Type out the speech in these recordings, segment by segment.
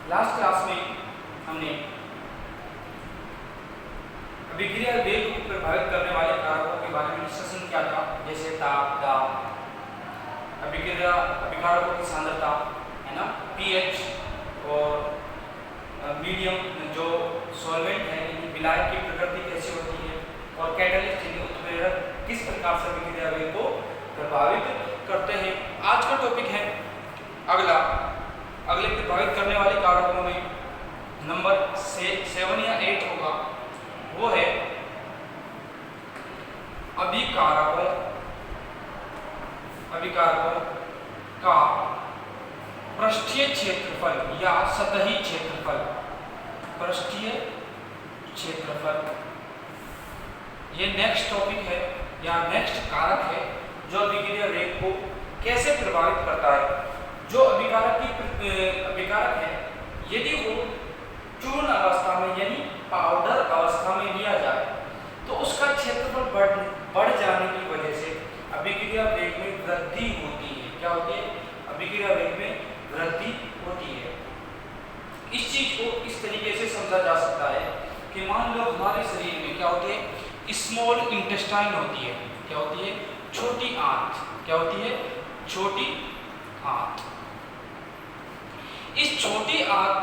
Last class में हमने अभिक्रिया वेग को प्रभावित करने वाले कारकों के बारे में डिस्कशन किया था, जैसे ताप, दाब, अभिकारकों की सांद्रता, है ना, पीएच और मीडियम जो सॉल्वेंट है, विलायक की प्रकृति कैसी होती है, और कैटलिस्ट यानी उत्प्रेरक किस प्रकार से अभिक्रिया वेग को प्रभावित करते हैं। आज का टॉपिक है अगले प्रभावित करने वाले कारकों में नंबर 7 या 8 होगा, वो है अभिकारकों का पृष्ठीय क्षेत्रफल या सतही क्षेत्रफल। पृष्ठीय क्षेत्रफल ये नेक्स्ट टॉपिक है या नेक्स्ट कारक है जो अभिक्रिया वेग को कैसे प्रभावित करता है। जो अभिकारक है, यदि वो चूर्ण अवस्था में यानी पाउडर अवस्था में लिया जाए तो उसका क्षेत्रफल बढ़ जाने की वजह से अभिक्रिया वेग में वृद्धि होती है। क्या होती है? अभिक्रिया वेग में वृद्धि होती है। इस चीज को इस तरीके से समझा जा सकता है कि मान लो हमारे शरीर में क्या होती है, स्मॉल इंटेस्टाइन होती है। क्या होती है? छोटी आंत। क्या होती है? छोटी आंत। इस छोटी आंत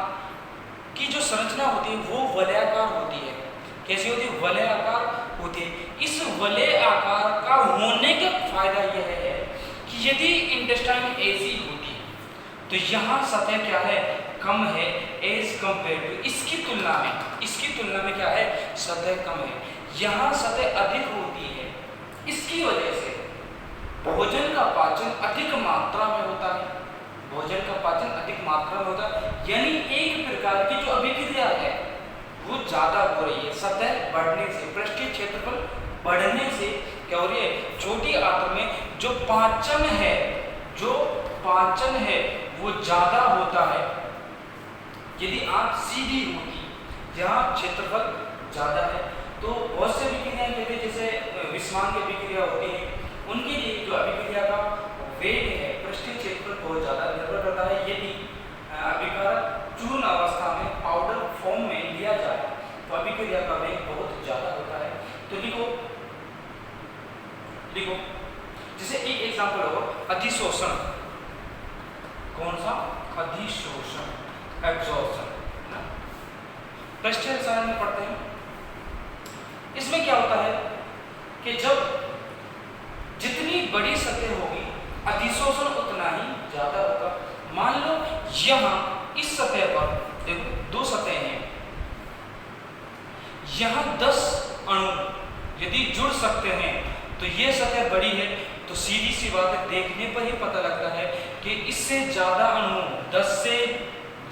की जो संरचना होती है वो वलयाकार होती है। कैसी होती है? वलयाकार होती है। इस वलय आकार का होने का फायदा यह है कि यदि इंटेस्टाइन ऐसी होती तो यहाँ सतह क्या है? कम है एज कंपेयर टू इसकी तुलना में क्या है? सतह कम है। यहाँ सतह अधिक होती है। इसकी वजह से भोजन का पाचन अधिक मात्रा में होता है। यानी एक प्रकार की जो अभिक्रिया है वो ज्यादा हो रही है। सतह बढ़ने से, पृष्ठीय क्षेत्रफल बढ़ने से क्या हो रही है? छोटी आंत में जो पाचन है वो ज्यादा होता है। यदि आंत सीधी होती, जहाँ क्षेत्रफल ज्यादा है, तो बहुत से अभिक्रियाएं कहते हैं, जैसे विस्मांग अभिक्रिया होती है, उनके लिए जो अभिक्रिया का वेग है, पृष्ठीय क्षेत्रफल बहुत ज्यादा निर्भर करता है। यदि अभिकारक चूर्ण अवस्था में पाउडर फॉर्म में लिया जाए तो अभिक्रिया का वेग बहुत ज्यादा होता है। तो लिखो जैसे एक एग्जांपल हो अधिशोषण। कौन सा? अधिशोषण, एब्जॉर्प्शन, ना, पृष्ठीय रसायन में पढ़ते हैं। इसमें क्या होता है कि जब जितनी बड़ी सतह होगी अधिशोषण उतना ही ज्यादा होगा। मान लो यहाँ इस सतह पर देखो, दो सतह हैं, यहाँ 10 अणु यदि जुड़ सकते हैं तो ये सतह बड़ी है, तो सीधी सी बात है, देखने पर ही पता लगता है कि इससे ज्यादा अणु, 10 से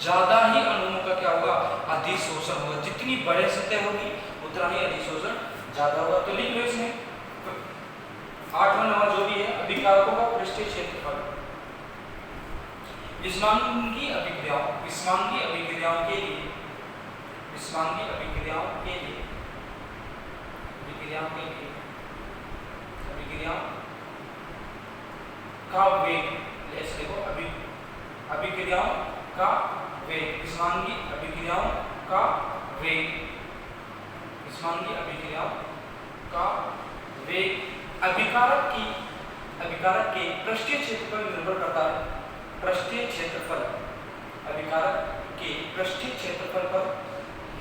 ज्यादा ही अणुओं का क्या होगा? अधिशोषण होगा। जितनी बड़े सतह होगी उतना ही अधिशोषण ज्यादा होगा। तो लिख लो इसमें 8वां नंबर जो भी है, अभिकारकों का पृष्ठीय क्षेत्रफल। विस्मांगी अभिक्रियाओं के लिए का वेग, ऐसे देखो, अभिक्रियाओं का वेग, विस्मांगी अभिक्रियाओं का वेग अभिकारक के पृष्ठीय क्षेत्रफल निर्भर करता है। अभिकारक के पृष्ठीय क्षेत्रफल पर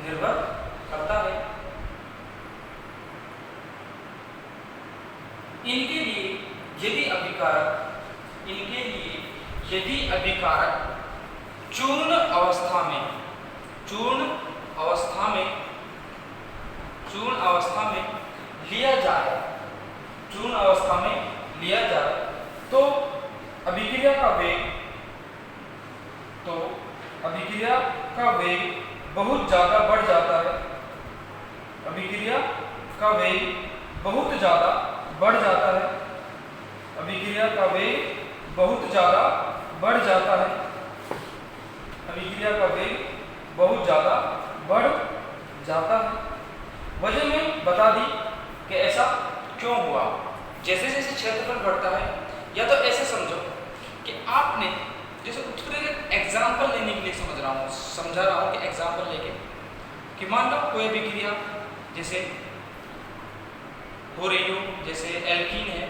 निर्भर करता है। इनके लिए यदि अभिकारक चूर्ण अवस्था में लिया जाए तो अभिक्रिया का वेग बहुत ज्यादा बढ़ जाता है। अभिक्रिया का वेग बहुत ज्यादा बढ़ जाता है। अभिक्रिया का वेग बहुत ज्यादा बढ़ जाता है। वजह में बता दी कि ऐसा क्यों हुआ। जैसे जैसे क्षेत्रफल बढ़ता है, या तो ऐसे समझो कि आपने जैसे उत्प्रेरक एग्जाम्पल लेने के लिए समझा रहा हूँ कि एग्जाम्पल लेके कि मान लो कोई अभिक्रिया जैसे हो रही हो, जैसे एल्कीन है,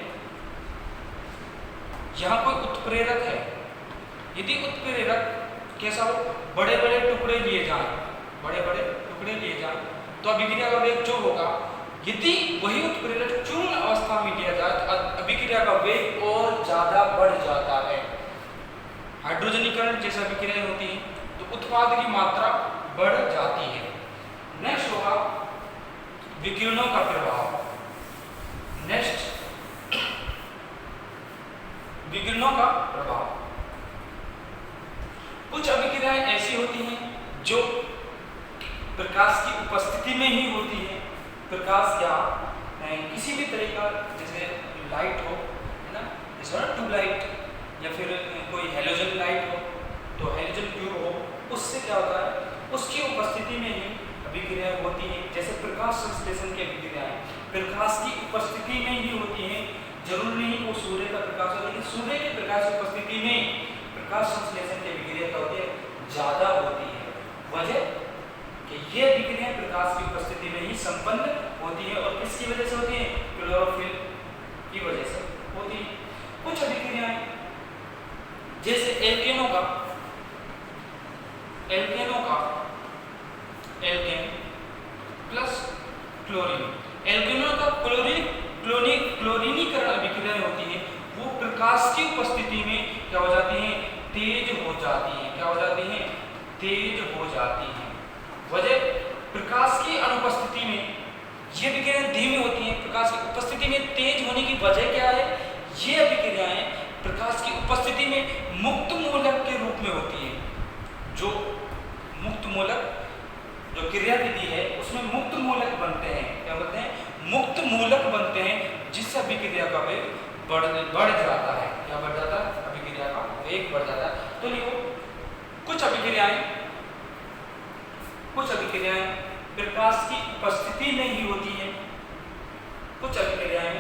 यहाँ कोई उत्प्रेरक है, यदि उत्प्रेरक कैसा हो, बड़े बड़े टुकड़े लिए जाएं, तो अभिक्रिया का वेग जो होगा, यदि वही उत्प्रेरक चूर्ण अवस्था में लिया जाए तो अभिक्रिया का वेग और ज्यादा बढ़ जाता है। हाइड्रोजनीकरण जैसे अभिक्रियाएं होती हैं तो उत्पाद की मात्रा बढ़ जाती है। नेक्स्ट होगा विकिरणों का प्रभाव। नेक्स्ट विकिरणों का प्रभाव। कुछ अभिक्रियाएं ऐसी होती हैं जो प्रकाश की उपस्थिति में ही होती है। प्रकाश या किसी भी तरह का, जैसे लाइट हो, है ना, जैसे ट्यूबलाइट या फिर कोई हेलोजन लाइट हो, तो हेलोजन ट्यूब हो, उससे क्या होता है, उसकी उपस्थिति में ही अभिक्रियाएं होती हैं। जैसे प्रकाश संश्लेषण की अभिक्रियाएं प्रकाश की उपस्थिति में ही होती हैं। जरूरी नहीं वो सूर्य का प्रकाश हो, लेकिन सूर्य के प्रकाश की उपस्थिति में प्रकाश संश्लेषण की अभिक्रिया क्या होती है, ज्यादा होती है। वजह कि ये अभिक्रियाएं प्रकाश की उपस्थिति में ही संपन्न होती है। और किसकी वजह से होती है, क्लोरोफिल की वजह से होती है। कुछ अभिक्रियाएं जैसे एल्केन प्लस क्लोरीन, एल्केनों का क्लोरीनीकरण अभिक्रियाएं होती है, वो प्रकाश की उपस्थिति में क्या हो जाती हैं, तेज हो जाती हैं। क्या हो जाती हैं, तेज हो जाती हैं। वजह प्रकाश की अनुपस्थिति में ये अभिक्रियाएं धीमी होती हैं, प्रकाश की उपस्थिति में तेज होने की वजह क्या है, ये अभिक्रियाएं प्रकाश की उपस्थिति में मुक्त मूलक के रूप में होती है। जो मुक्त मूलक जो क्रिया विधि है उसमें मुक्त मूलक बनते हैं। क्या बनते हैं, मुक्त मूलक बनते हैं, जिससे अभिक्रिया का वेग बढ़ जाता है। क्या बढ़ जाता है, अभिक्रिया का वेग बढ़ जाता है। तो लिखो कुछ अभिक्रियाएं प्रकाश की उपस्थिति में ही होती हैं। कुछ अभिक्रियाएं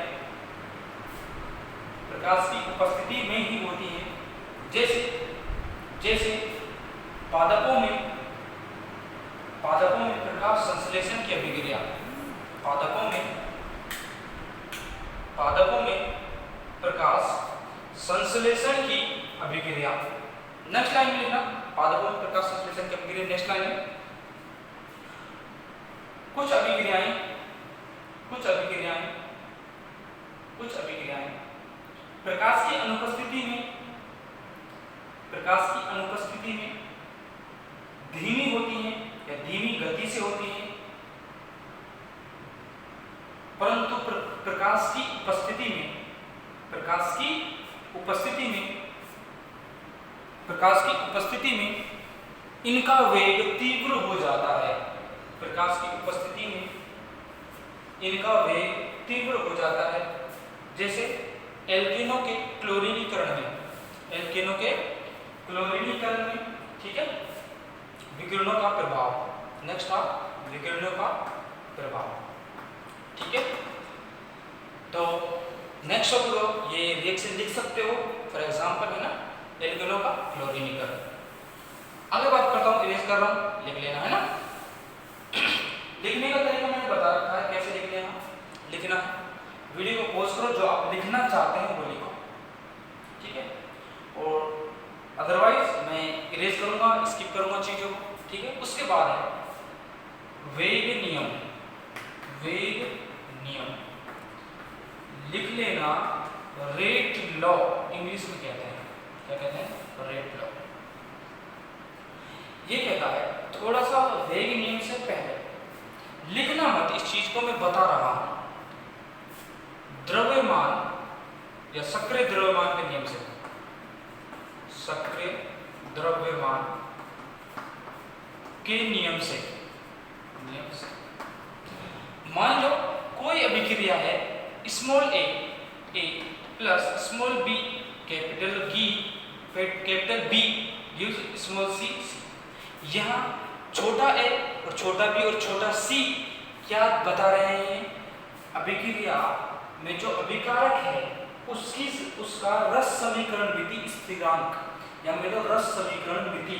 प्रकाश की उपस्थिति में ही होती हैं। जैसे पादपों में प्रकाश संश्लेषण की अभिक्रिया, पादपों में प्रकाश संश्लेषण की अभिक्रिया। नेक्स्ट लाइन में लिखना, पादपों में प्रकाश संश्लेषण की अभिक्रिया। नेक्स्ट लाइन में कुछ अभिक्रियाएं प्रकाश की अनुपस्थिति में धीमी होती हैं या धीमी गति से होती हैं, परंतु प्रकाश की उपस्थिति में इनका वेग तीव्र हो जाता है। प्रकाश की उपस्थिति में इनका वेग तीव्र हो जाता है। जैसे एल्केनों के क्लोरीनीकरण में, ठीक है, विकिरणों का प्रभाव। नेक्स्ट आप विकिरणों का प्रभाव, ठीक है। तो नेक्स्ट आप ये रिएक्शन लिख सकते हो, फॉर एग्जांपल, है ना, एल्केनों का क्लोरीनीकरण। आगे बात करता हूँ, इरेज कर रहा हूँ, लिख लेना, है ना। लिखने का तरीका मैंने बता रखा है, कैसे लिखना है। वीडियो को पॉज करो, जो आप लिखना चाहते हैं वो लिखो, ठीक है। और अदरवाइज मैं इरेज करूंगा, स्किप करूंगा चीजों को, ठीक है। उसके बाद है वेग नियम लिख लेना। रेट लॉ इंग्लिश में कहते हैं, क्या कहते हैं, रेट लॉ। ये कहता है, थोड़ा सा वेग नियम से पहले लिखना मत, इस चीज को मैं बता रहा हूं। द्रव्यमान या सक्रिय द्रव्यमान के नियम से, सक्रिय द्रव्यमान के नियम से मान लो कोई अभिक्रिया है, small a plus small b capital B gives small c। यहाँ छोटा a और छोटा b और छोटा c क्या बता रहे हैं, अभिक्रिया में जो अभिकारक है उसका रस समीकरण विधि स्थिरांक या मेरा रस समीकरण विधि।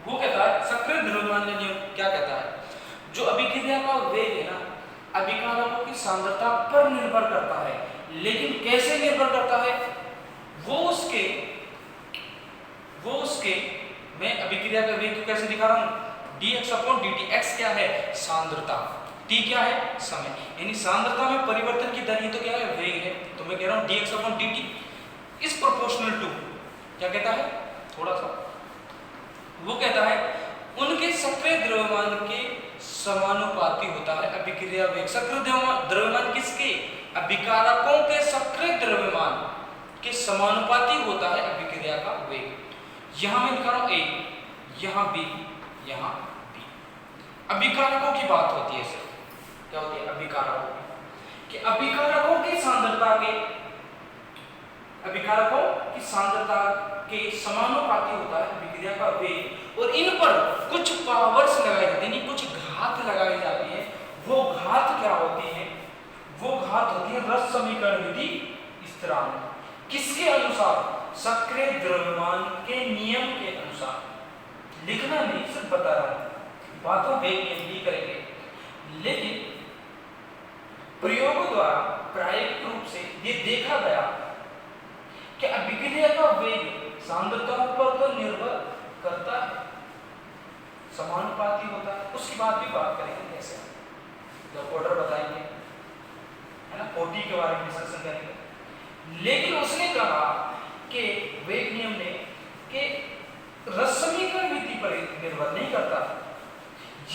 वो कहता है सक्रिय द्रव्यमान नियम क्या कहता है, जो अभिक्रिया का वेग है ना, अभिकारकों की सांद्रता पर निर्भर करता है। लेकिन कैसे निर्भर करता है, वो उसके मैं अभिक्रिया का वेग को कैसे दिखा रहा हूं, dx/dt। x क्या है, सांद्रता, t क्या है, समय, यानी सांद्रता में परिवर्तन की दर, ये तो क्या है, वेग है। तो मैं कह रहा हूं dx/dt इज प्रोपोर्शनल टू, क्या कहता है, थोड़ा सा, वो कहता है उनके सक्रिय द्रव्यमान के समानुपाती होता है अभिक्रिया वेग। सक्रिय द्रव्यमान किसके, अभिकारकों के सक्रिय द्रव्यमान के समानुपाती होता है अभिक्रिया का वेग। यहां मैं लिखा रहा हूं a, यहां b, यहां b। अभिकारकों की बात होती है सर, क्या होती है, अभिकारकों कि अभिकारकों की सांद्रता के समानुपाती होता है अभिक्रिया का वेग, और इन पर कुछ पावर्स लगाई जाती है, कुछ घात लगाई जाती है। वो घात क्या होती है, वो घात होती है रस समीकरण विधि स्थिरांक। किसके अनुसार, सक्रिय द्रव्यमान के नियम के अनुसार। लिखना नहीं, सिर्फ बता रहा हूं, बातों वेग नियम भी करेंगे, लेकिन प्रयोगों द्वारा प्रायोगिक रूप से ये देखा गया कि अभिक्रिया का वेग सांद्रताओं पर तो निर्भर करता है, समानुपाती होता है। उसकी बात भी बात करेंगे कैसे, जब ऑर्डर बताएंगे, है ना, OT के बारे में डिस्कशन करेंगे। लेकिन उसने कहा कि वेग नियम ने कि रस समीकरण विधि पर निर्भर नहीं करता,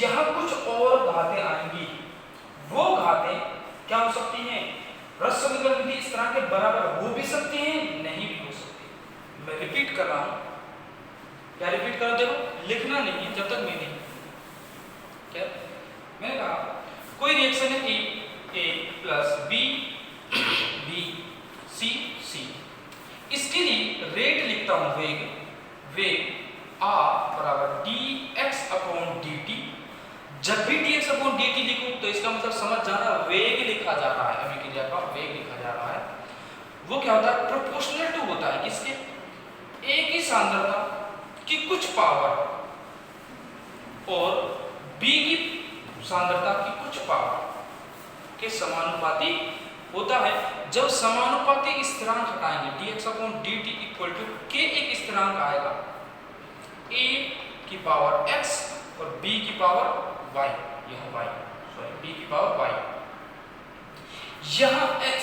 यहां कुछ और घातें आएंगी। वो घातें क्या हो सकती हैं, रस समीकरण विधि इस तरह के बराबर हो भी सकती हैं, नहीं भी हो सकती। मैं रिपीट कर रहा हूं, क्या रिपीट कर, देखो लिखना नहीं है जब तक मैं नहीं, क्या मैंने कहा, कोई रिएक्शन है A plus B B C C, इसके लिए रेट लिखता हूं, वेग R बराबर dx/dt। जब भी dx/dt लिखूं तो इसका मतलब समझ जाना वेग लिखा जा रहा है, अभिक्रिया का वेग लिखा जा रहा है। वो क्या होता है, प्रोपोर्शनल टू होता है किसके, A की सांद्रता की कुछ पावर और B की सांद्रता की कुछ पावर के समानुपाती होता है। जब समानुपाती स्थिरांक हटाएंगे, dx/dt इक्वल टू k एक स्थिरांक आएगा, a की पावर x और b की पावर y, यह y, सॉरी b की पावर y। यहां x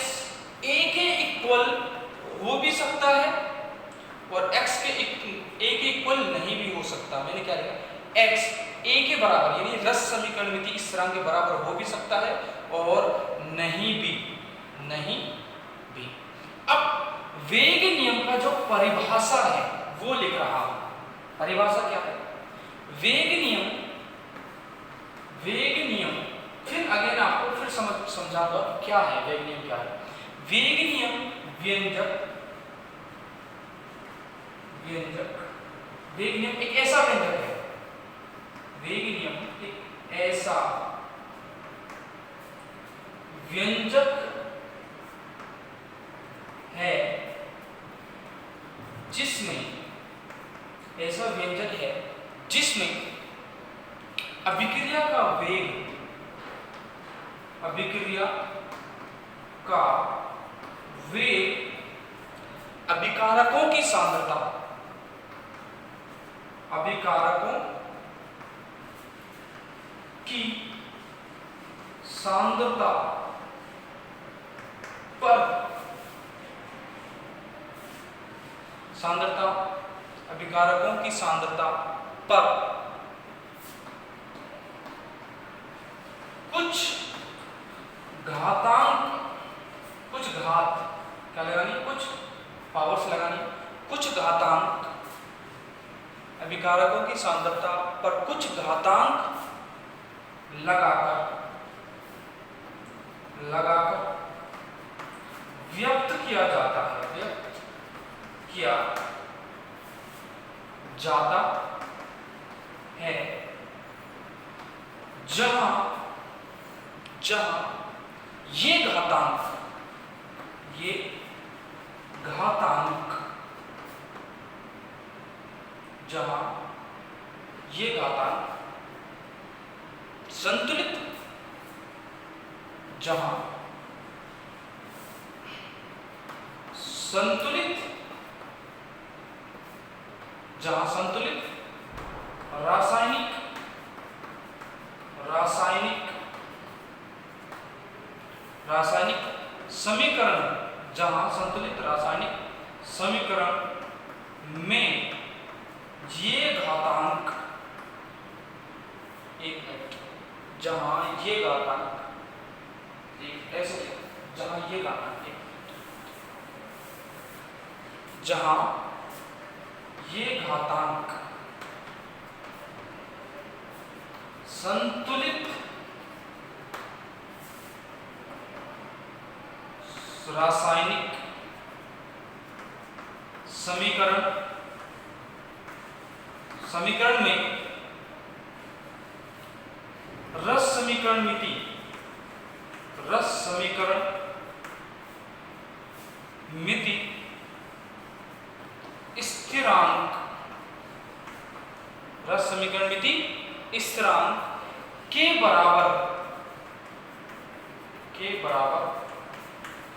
a के इक्वल हो भी सकता है और x के a के इक्वल नहीं भी हो सकता। मैंने क्या लिखा, x a के बराबर यानी रस समीकरण विधि स्थिरांक के बराबर हो भी सकता है और नहीं भी। अब वेग नियम का जो परिभाषा है वो लिख रहा हूं। परिभाषा क्या है, वेग नियम फिर अगेन आपको फिर समझाऊंगा क्या है वेग नियम, क्या है वेग नियम। वेग नियम एक ऐसा व्यंजक है, वेग नियम एक ऐसा व्यंजक है जिसमें अभिक्रिया का वेग अभिकारकों की सांद्रता पर अभिकारकों की सांद्रता पर कुछ घात क्या लगानी, कुछ पावर्स लगानी, कुछ घातांक अभिकारकों की सांद्रता पर कुछ घातांक लगाकर व्यक्त किया जाता है जहां ये घातांक जहां ये घातांक संतुलित, जहां संतुलित रासायनिक समीकरण, जहां संतुलित रासायनिक समीकरण में ये घातांक, एक मिनट, जहां ये घातांक, ऐसे जहां ये घातांक, जहां ये घातांक संतुलित रासायनिक समीकरण में रस समीकरण मिति स्थिरांक, रस समीकरण मिति स्थिरांक के बराबर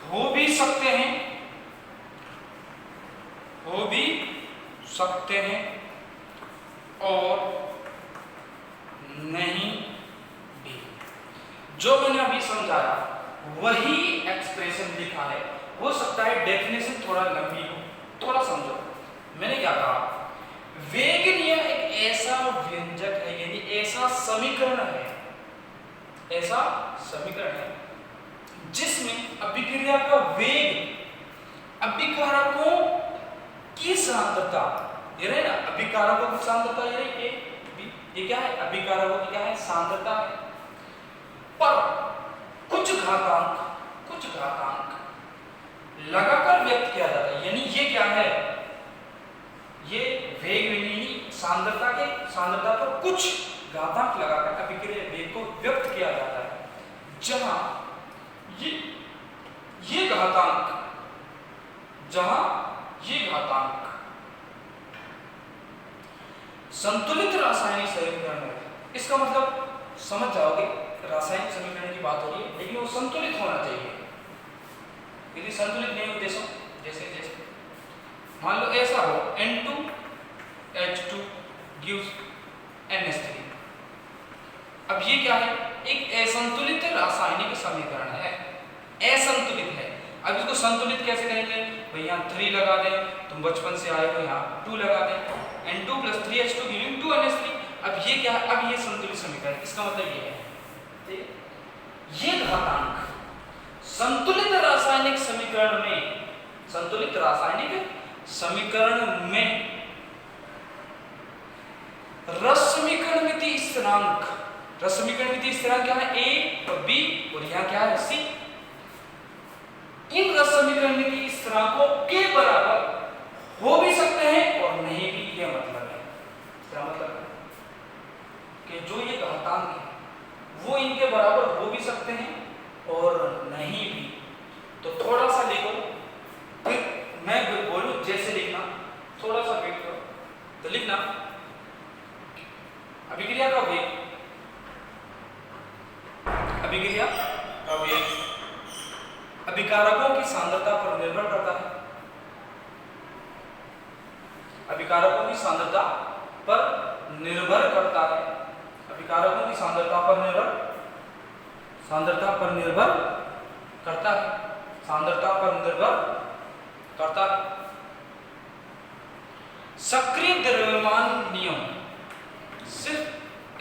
हो भी सकते हैं और नहीं भी। जो मैंने अभी समझाया वही एक्सप्रेशन लिखा है। हो सकता है डेफिनेशन थोड़ा लंबी हो, थोड़ा समझो। मैंने क्या कहा, वेग नियम एक ऐसा व्यंजक है, यानी ऐसा समीकरण है जिसमें अभिक्रिया का वेग अभिकारकों की सांद्रता, ये रहे ना, अभिकारकों की सांद्रता, ये क्या है, अभिकारकों की क्या है, सांद्रता है। पर कुछ घातांक लगाकर व्यक्त किया जाता है, यानी ये क्या है, ये वेग यानी सांद्रता पर कुछ घातांक लगाकर अभिक्रिया वेग को व्यक्त किया जाता है, जहां ये घातांक संतुलित रासायनिक समीकरण है। इसका मतलब समझ जाओगे, रासायनिक समीकरण की बात हो रही है, लेकिन वो संतुलित होना चाहिए। यदि संतुलित नहीं हो, जैसे मान लो ऐसा हो, N2H2 gives NH3। अब ये क्या है, एक असंतुलित रासायनिक समीकरण है, असंतुलित है। अब इसको संतुलित कैसे करेंगे भाई, यहाँ 3 लगा दें, तुम बचपन से आए हो, यहाँ 2 लगा दें, N2 + 3H2 गिविंग 2NH3। अब ये क्या है, अब ये संतुलित समीकरण, इसका मतलब ये है, ये घातांक संतुलित रासायनिक समीकरण में रस समीकरण मिति स्थिरांक क्या है, A और B, और यहाँ क्या है, C। इन रस समीकरण मिति स्थिरांकों के बराबर हो भी सकते हैं और नहीं भी। यह मतलब है, क्या मतलब है कि जो ये घातांक है वो इनके बराबर हो भी सकते हैं और नहीं भी। तो थोड़ा सा लिखो, फिर मैं बोलूं जैसे लिखना, थोड़ा सा वेट करो। तो लिखना, अभिक्रिया का वेग अभिकारकों की सांद्रता पर निर्भर करता है। अभिकारकों की सांद्रता पर निर्भर करता है। सक्रिय द्रव्यमान नियम, सिर्फ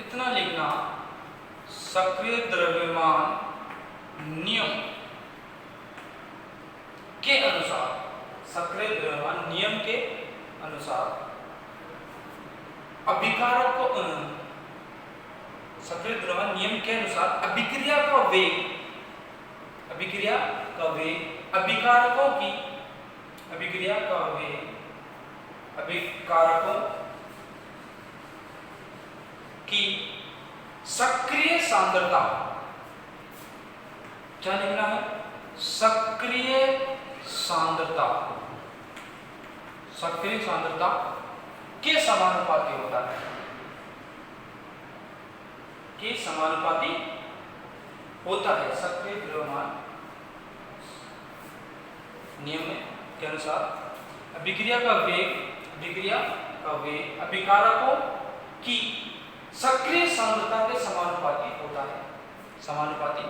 इतना लिखना, सक्रिय द्रव्यमान नियम के अनुसार, सक्रिय द्रव्यमान नियम के अनुसार सक्रिय द्रव्यमान नियम के अनुसार अभिक्रिया का वेग अभिकारकों की सक्रिय सांद्रता, क्या लिखना है, सक्रिय सांद्रता के समानुपाती होता है, के समानुपाती होता है सक्रिय द्रव्यमान नियम के अनुसार अभिक्रिया का वेग अभिकारकों की सक्रिय सांद्रता के समानुपाती होता है, समानुपाती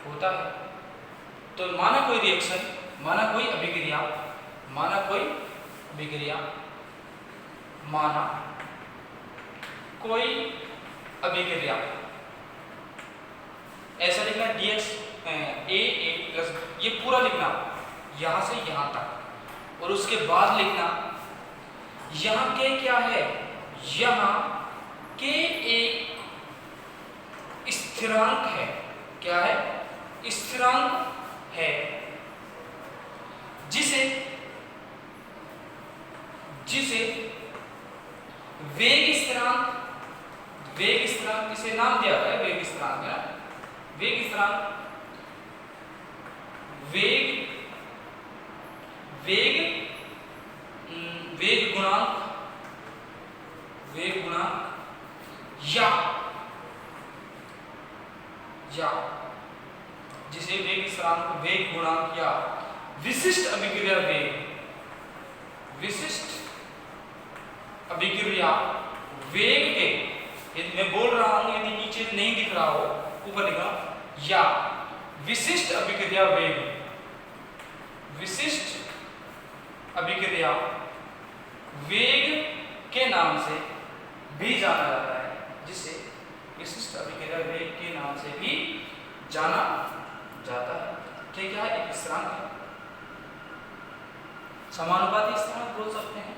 होता है। तो माना कोई रिएक्शन, माना कोई अभिक्रिया, माना कोई अभिक्रिया, माना कोई अभिक्रिया, ऐसा लिखना dx a प्लस, ये पूरा लिखना यहां से यहां तक, और उसके बाद लिखना यहां के क्या है, यहां के एक स्थिरांक है, क्या है, स्थिरांक है, जिसे वेग स्थिरांक, वेग स्थिरांक किसे नाम दिया गया है, वेग स्थिरांक है, वेग स्थिरांक, वेग गुणांक, वेग गुणांक या जिसे वेग स्थिरांक, वेग गुणांक या विशिष्ट अभिक्रिया वेग, विशिष्ट अभिक्रिया वेग के, यदि मैं बोल रहा हूं, यदि नीचे नहीं दिख रहा हो, ऊपर लिखा, या विशिष्ट अभिक्रिया वेग, विशिष्ट अभिक्रिया वेग के नाम से भी जाना जाता है, जिसे विशिष्ट अभिक्रिया वेग के नाम से भी जाना जाता है। क्या है, एक स्थिरांक है, समानुपाती स्थिरांक बोल सकते हैं।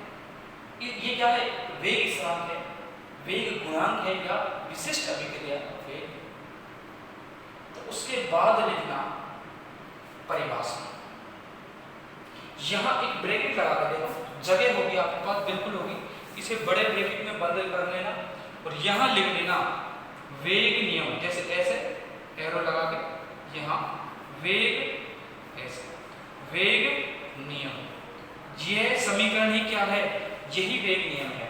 ये क्या है, वेग स्थिरांक है, वेग गुणांक है, या विशिष्ट अभिक्रिया वेग। तो उसके बाद लिखना परिभाषा, यहां एक ब्रैकेट लगा कर देना, जगह होगी आपके पास, बिल्कुल होगी, इसे बड़े ब्रैकेट में बंद कर लेना, और यहां लिख लेना वेग नियम, जैसे ऐसे एरो लगा के यहां वेग, ऐसे वेग नियम, यह समीकरण ही क्या है, यही वेग नियम है।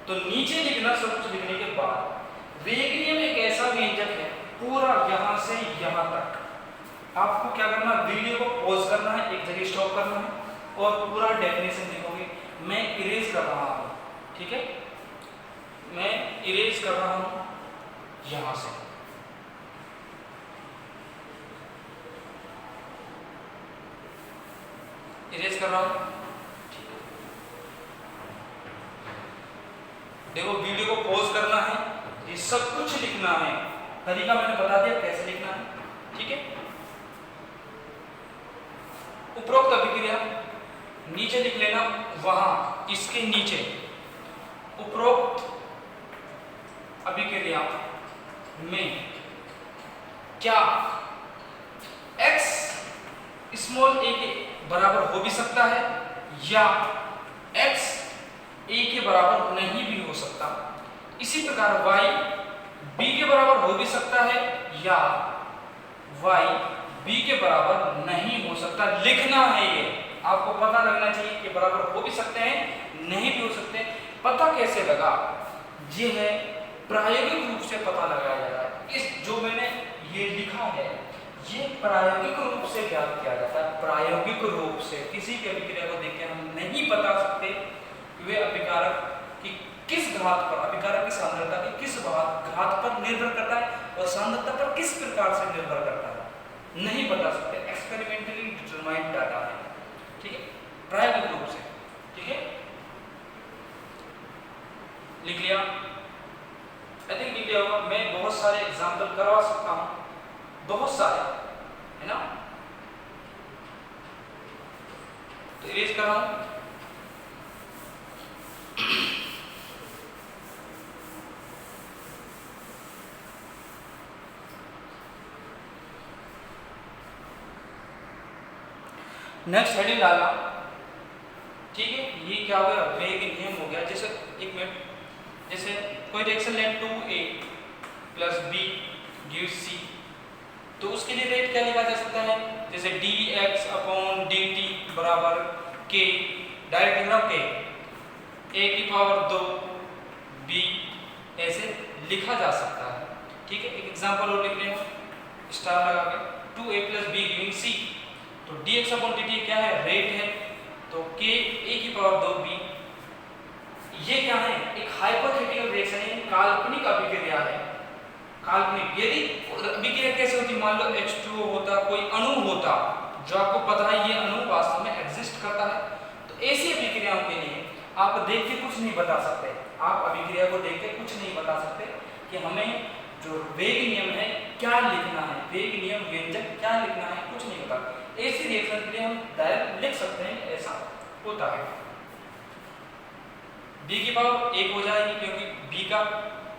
तो नीचे लिखना सब कुछ लिखने के बाद, वेग नियम एक ऐसा व्यंजक है, पूरा यहां से यहां तक आपको क्या करना, वीडियो को पॉज करना है, एक जगह स्टॉप करना है, और पूरा डेफिनेशन लिखोगे। मैं इरेज कर रहा हूं, ठीक है, मैं इरेज कर रहा हूं यहां से, इरेज कर रहा हूं, देखो वीडियो को पॉज करना है, ये सब कुछ लिखना है, तरीका मैंने बता दिया कैसे लिखना है, ठीक है। उपरोक्त अभिक्रिया नीचे लिख लेना, वहां इसके नीचे उपरोक्त अभिक्रिया में क्या x स्मॉल a के बराबर हो भी सकता है, या x a के बराबर नहीं भी हो सकता। इसी प्रकार y b के बराबर हो भी सकता है, या y b के बराबर नहीं हो सकता। लिखना है, ये आपको पता लगना चाहिए कि बराबर हो भी सकते हैं, नहीं भी हो सकते। पता कैसे लगा, ये है प्रायोगिक रूप से पता लगाया जा रहा है। इस जो मैंने ये लिखा है, ये प्रायोगिक रूप से ज्ञात किया जाता है, प्रायोगिक रूप से। किसी भी अभिक्रिया को देख के हम नहीं बता सकते कि वे अभिकारक की किस घात पर, अभिकारक की सांद्रता की किस घात पर निर्भर करता है, और सांद्रता पर किस प्रकार से निर्भर करता है, नहीं बता सकते। एक्सपेरिमेंटली डिटरमाइंड डाटा है, ठीक है, प्रायोगिक रूप से, ठीक है। लिख लिया, आई थिंक लिख लिया होगा। मैं बहुत सारे एग्जाम्पल करवा सकता हूं, बहुत सारे, है ना। तो इरेज कर रहा हूं, नेक्स्ट हेडिंग डाला, ठीक है। ये क्या हो गया, वेग नियम हो गया। जैसे एक मिनट, जैसे कोई रिएक्शन ले 2A plus B gives C, तो उसके लिए रेट क्या लिखा जा सकता है, जैसे dx/dt बराबर K, डायरेक्ट लिख रहा हूं K, a की पावर 2 b ऐसे लिखा जा सकता है। ठीक है, एक एग्जांपल और लिख लें स्टार लगा के, 2a + b गिविंग c। तो dx/dt क्या है, रेट है, तो k a की पावर 2b, ये क्या है, एक हाइपोथेटिकल रिएक्शन है, काल्पनिक अभिक्रिया है। काल्पनिक, यदि अभिक्रिया कैसे होती, मान लो H2O होता, कोई अणु होता जो आपको पता है ये अणु वास्तव में एग्जिस्ट करता है, तो ऐसी अभिक्रियाओं के लिए आप देख के कुछ नहीं बता सकते, आप अभिक्रिया को देख के कुछ नहीं बता सकते कि हमें जो वेग नियम है क्या लिखना है, वेग नियम व्यंजक क्या लिखना है, कुछ नहीं बता। ऐसी रिएक्शन के लिए हम डायरेक्ट लिख सकते हैं, ऐसा होता है। b की पावर 1 हो जाएगी क्योंकि b का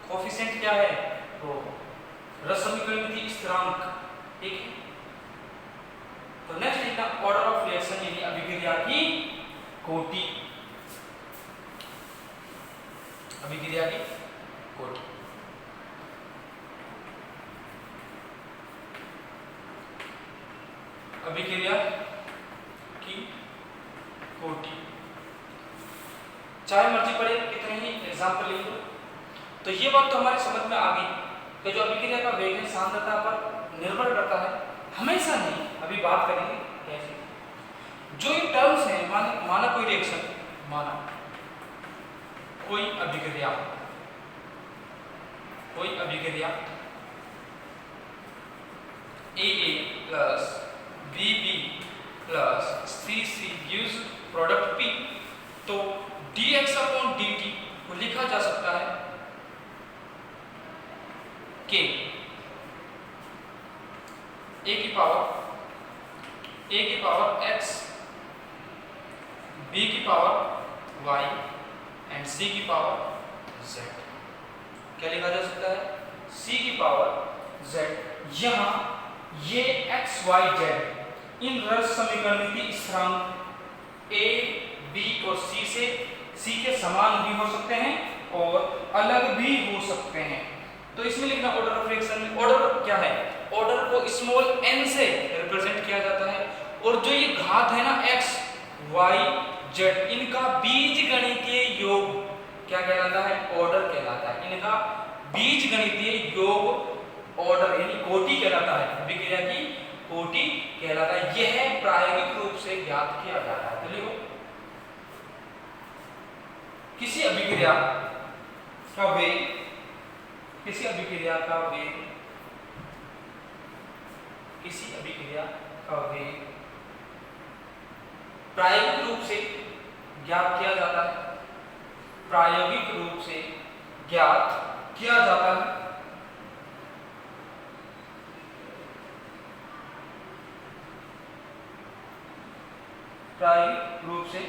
कोफिशिएंट क्या है, तो रस समीकरण स्थिरांक, ठीक है। तो नेक्स्ट लिखना ऑर्डर ऑफ रिएक्शन यानी अभिक्रिया की कोटि, अभिक्रिया की कोटि। अभिक्रिया की कोटि, चाहे मर्जी पड़े कितने ही एग्जाम्पल लिख लो। तो ये बात तो हमारे समझ में आ गई कि जो अभिक्रिया का वेग है सांद्रता पर निर्भर करता है, हमेशा नहीं। अभी बात करेंगे कैसे, जो ये टर्म्स हैं, माना कोई रिएक्शन, माना कोई अभिक्रिया, कोई अभिक्रिया AA + BB + CC gives product P, तो dx/dt को लिखा जा सकता है k a की पावर x, b की पावर y एंड c की पावर z। क्या लिखा जा सकता है, c की पावर z। यहाँ ये x y z इन रस समीकरण की स्थिरांक a b और c के समान भी हो सकते हैं और अलग भी हो सकते हैं। तो इसमें लिखना ऑर्डर ऑफ रिएक्शन में, ऑर्डर क्या है, ऑर्डर को स्मॉल n से रिप्रेजेंट किया जाता है, और जो ये घात है ना x y z, इनका बीजगणितीय योग क्या कहलाता है, ऑर्डर कहलाता है। इनका बीजगणितीय योग ऑर्डर यानी कोटि कहलाता है, अभिक्रिया की कोटि कहलाता है। यह प्रायोगिक रूप से ज्ञात किया जाता है। तो लिखो, किसी अभिक्रिया का वेग, किसी अभिक्रिया का वेग, किसी अभिक्रिया का वेग प्रायोगिक रूप से ज्ञात किया जाता है, प्रायोगिक रूप से ज्ञात किया जाता है प्रायोगिक रूप से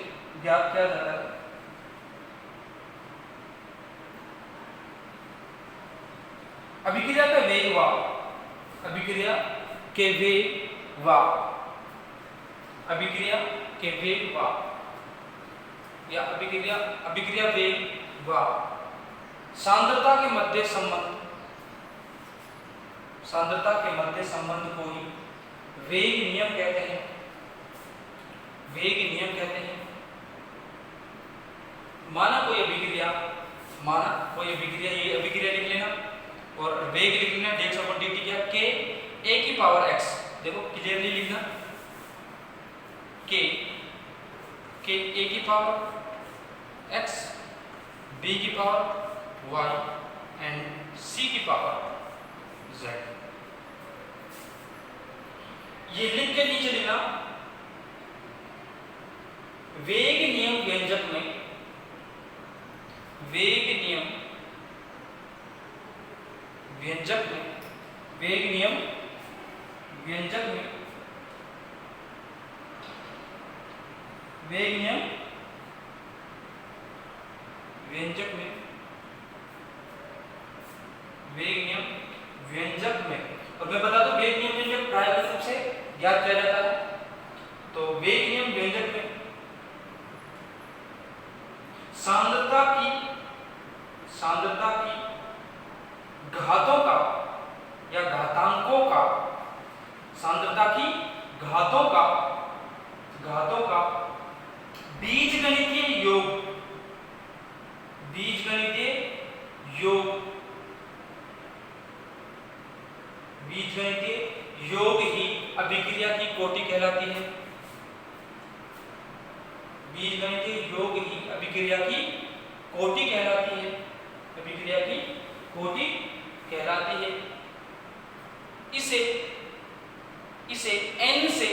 ज्ञात किया जाता है। अभिक्रिया का वेग व, अभिक्रिया के वेग व, अभिक्रिया के वेग व, या अभिक्रिया वेग व सांद्रता के मध्य संबंध, सांद्रता के मध्य संबंध को ही वेग नियम कहते हैं, वेग नियम कहते हैं। माना कोई अभिक्रिया, ये अभिक्रिया लिख लेना और वेग लिख लेना, dx/dt क्या, k a की पावर x, देखो क्लियरली लिखना, k a की पावर x, b की पावर y एंड c की पावर z। ये लिख के नीचे लिखना, वेग नियम व्यंजक में, वेग नियम व्यंजक में, वेग नियम व्यंजक में, वेग नियम व्यंजक में, वेग नियम व्यंजक में, और मैं बता दूं वेग नियम व्यंजक प्रायोगिक रूप से ज्ञात किया जाता है। तो वेग नियम व्यंजक में सांद्रता की घातों का या घातांकों का, सांद्रता की घातों का बीजगणितीय योग, अभिक्रिया की कोटि कहलाती है। बीजगणित के योग ही अभिक्रिया की कोटि कहलाती है। अभिक्रिया की कोटि कहलाती है। इसे n से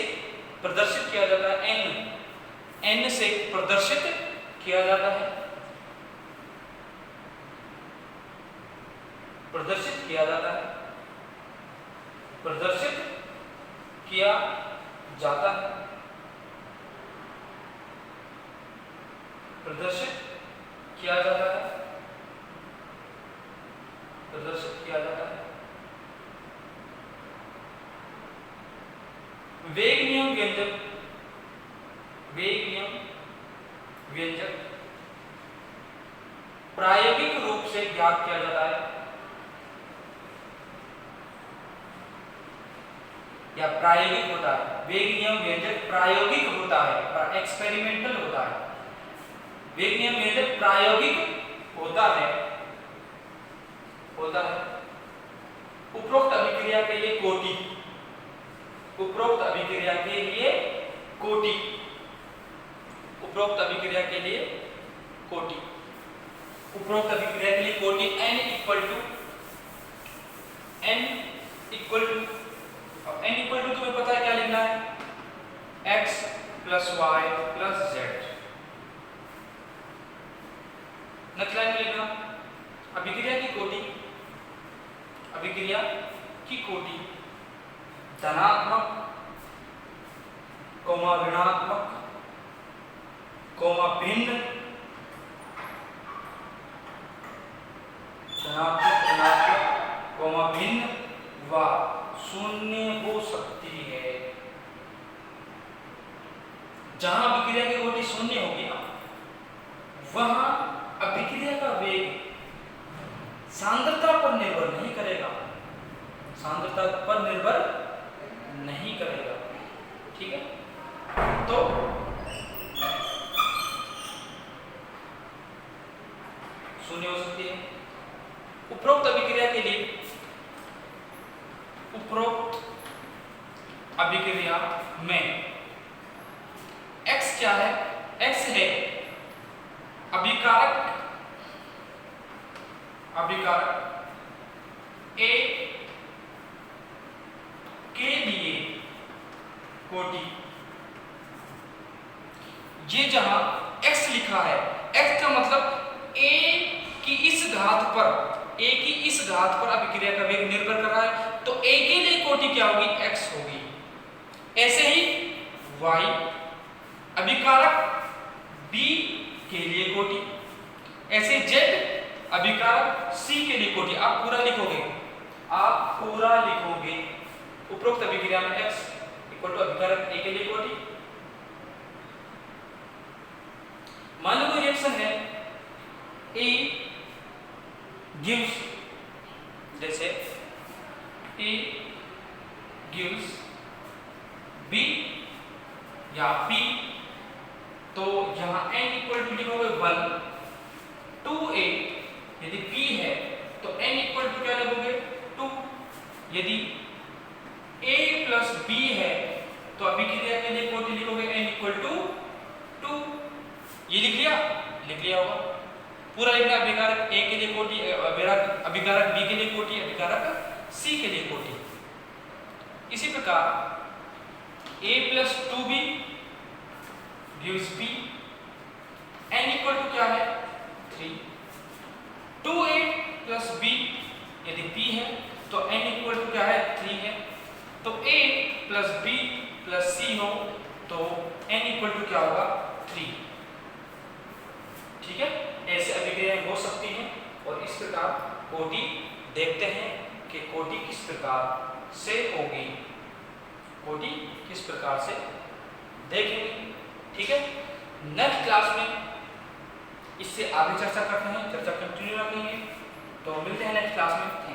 प्रदर्शित किया जाता है। n से प्रदर्शित किया जाता है। प्रदर्शित किया जाता है। प्रदर्शित किया जाता है। प्रदर्शित किया जाता है। प्रदर्शित किया जाता है। वेग नियम व्यंजक, वेग नियम व्यंजक प्रायोगिक रूप से ज्ञात किया जाता है या प्रायोगिक होता है। वेग नियम व्यंजक प्रायोगिक होता है, एक्सपेरिमेंटल होता है। वेग नियम व्यंजक प्रायोगिक होता है। उपरोक्त अभिक्रिया के लिए कोटि, उपरोक्त अभिक्रिया के लिए कोटि, उपरोक्त अभिक्रिया के लिए कोटि, उपरोक्त अभिक्रिया के लिए कोटि n इक्वल टू तुम्हें पता है क्या लिखना है, x plus Y plus Z. Next line में लिखना अभिक्रिया की कोटि, अभिक्रिया की कोटि धनात्मक, ऋणात्मक, भिन्न, धनात्मक, ऋणात्मक, भिन्न व शून्य हो सकती है। जहां अभिक्रिया की कोटि शून्य होगी ना, वहां अभिक्रिया का वेग सांद्रता पर निर्भर नहीं करेगा, सांद्रता पर निर्भर नहीं करेगा। ठीक है, तो शून्य हो सकती है। उपरोक्त अभिक्रिया के लिए, उपरोक्त अभिक्रिया में x क्या है? x है अभिकारक, अभिकारक A के लिए कोटि। ये जहां x लिखा है, x का मतलब a की इस घात पर, a की इस घात पर अभिक्रिया का वेग निर्भर कर रहा है, तो a के लिए कोटि क्या होगी? x होगी। ऐसे ही y अभिकारक b के लिए कोटि, ऐसे z अभिकारक c के लिए कोटि। आप पूरा लिखोगे, आप पूरा लिखोगे। उपरोक्त अभिक्रिया में x इक्वल टू अभिकारक a के लिए कोटि। मान लो कोई रिएक्शन है, A gives, जैसे A gives B या P, तो यहां n इक्वल टू लिखोगे 1, 2A। यदि P है तो n इक्वल टू क्या लिखोगे? 2। यदि A प्लस B है तो अभिक्रिया के लिए कोटि लिखोगे n इक्वल टू 2। ये लिख लिया होगा। पूरा लिखना, अभिकारक A के लिए कोटि, अभिकारक B के लिए कोटि, अभिकारक C के लिए कोटि। इसी प्रकार A plus 2B gives B, n equal to क्या है? 3। 2A प्लस B यदि P है तो n इक्वल टू क्या है? 3 है। तो A plus B plus C हो तो n इक्वल टू क्या होगा? 3। ठीक है, ऐसे अभिक्रियाएं हो सकती हैं। और इस प्रकार कोटि देखते हैं कि कोटि किस प्रकार से होगी, कोटि किस प्रकार से देखेंगे। ठीक है, नेक्स्ट क्लास में इससे आगे चर्चा करते हैं, चर्चा कंटिन्यू रखेंगे। तो मिलते हैं नेक्स्ट क्लास में।